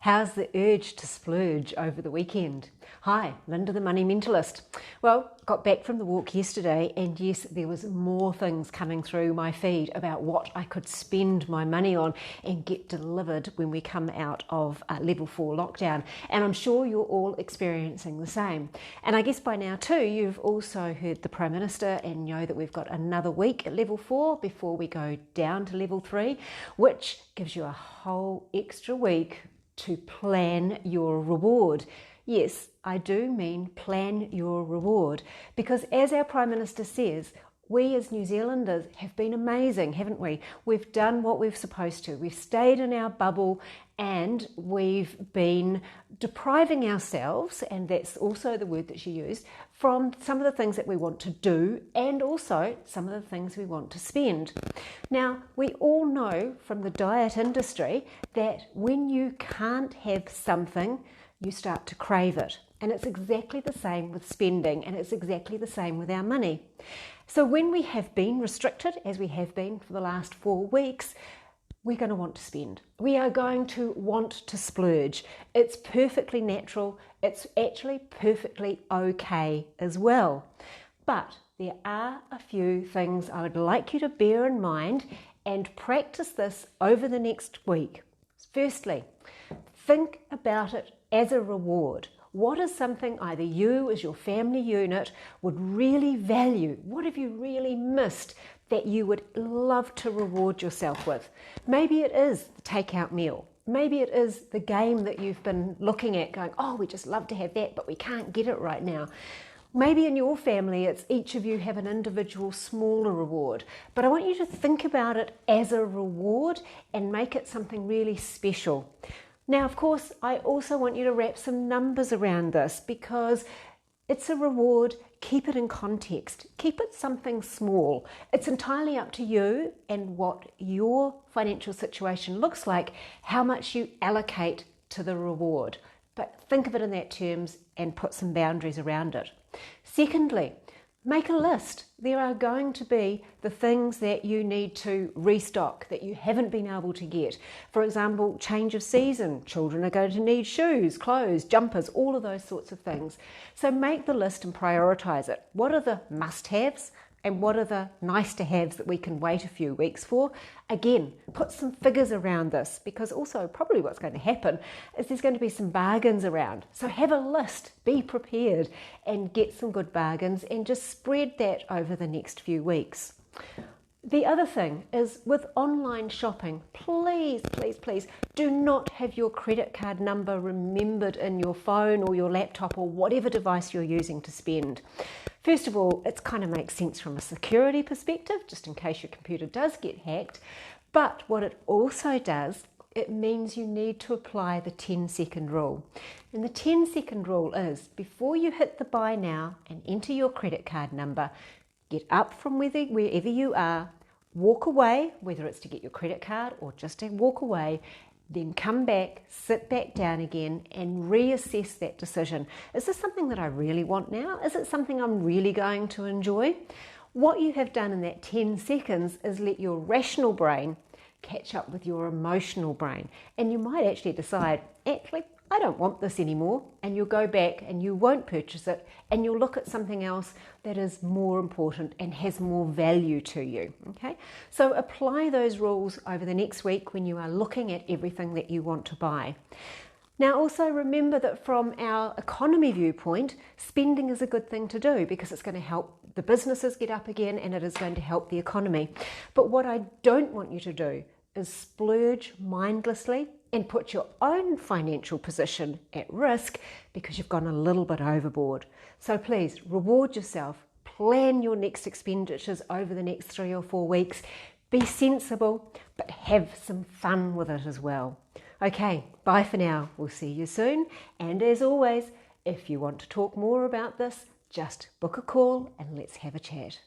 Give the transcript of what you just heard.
How's the urge to splurge over the weekend? Hi, Linda the Money Mentalist. Well, got back from the walk yesterday and yes, there was more things coming through my feed about what I could spend my money on and get delivered when we come out of level 4 lockdown. And I'm sure you're all experiencing the same. And I guess by now too, you've also heard the Prime Minister and know that we've got another week at level 4 before we go down to level 3, which gives you a whole extra week to plan your reward. Yes, I do mean plan your reward, because as our Prime Minister says, we as New Zealanders have been amazing, haven't we? We've done what we're supposed to. We've stayed in our bubble and we've been depriving ourselves, and that's also the word that she used, from some of the things that we want to do and also some of the things we want to spend. Now, we all know from the diet industry that when you can't have something, you start to crave it. And it's exactly the same with spending, and it's exactly the same with our money. So when we have been restricted, as we have been for the last 4 weeks, we're going to want to spend. We are going to want to splurge. It's perfectly natural. It's actually perfectly okay as well. But there are a few things I would like you to bear in mind and practice this over the next week. Firstly, think about it as a reward. What is something either you as your family unit would really value? What have you really missed that you would love to reward yourself with? Maybe it is the takeout meal. Maybe it is the game that you've been looking at going, oh, we just love to have that, but we can't get it right now. Maybe in your family, it's each of you have an individual smaller reward. But I want you to think about it as a reward and make it something really special. Now, of course, I also want you to wrap some numbers around this, because it's a reward. Keep it in context. Keep it something small. It's entirely up to you and what your financial situation looks like, how much you allocate to the reward. But think of it in that terms and put some boundaries around it. Secondly, make a list. There are going to be the things that you need to restock that you haven't been able to get. For example, change of season. Children are going to need shoes, clothes, jumpers, all of those sorts of things. So make the list and prioritise it. What are the must-haves and what are the nice-to-haves that we can wait a few weeks for? Again, put some figures around this, because also probably what's going to happen is there's going to be some bargains around. So have a list, be prepared and get some good bargains and just spread that over the next few weeks. The other thing is with online shopping, please, please, please do not have your credit card number remembered in your phone or your laptop or whatever device you're using to spend. First of all, it kind of makes sense from a security perspective, just in case your computer does get hacked. But what it also does, it means you need to apply the 10-second rule. And the 10-second rule is, before you hit the buy now and enter your credit card number, get up from wherever you are, walk away, whether it's to get your credit card or just to walk away, then come back, sit back down again and reassess that decision. Is this something that I really want now? Is it something I'm really going to enjoy? What you have done in that 10 seconds is let your rational brain catch up with your emotional brain. And you might actually decide, actually, I don't want this anymore, and you'll go back and you won't purchase it, and you'll look at something else that is more important and has more value to you. Okay, so apply those rules over the next week when you are looking at everything that you want to buy. Now also remember that from our economy viewpoint, spending is a good thing to do, because it's going to help the businesses get up again and it is going to help the economy. But what I don't want you to do is splurge mindlessly and put your own financial position at risk because you've gone a little bit overboard. So please reward yourself, plan your next expenditures over the next 3 or 4 weeks, be sensible, but have some fun with it as well. Okay, bye for now. We'll see you soon. And as always, if you want to talk more about this, just book a call and let's have a chat.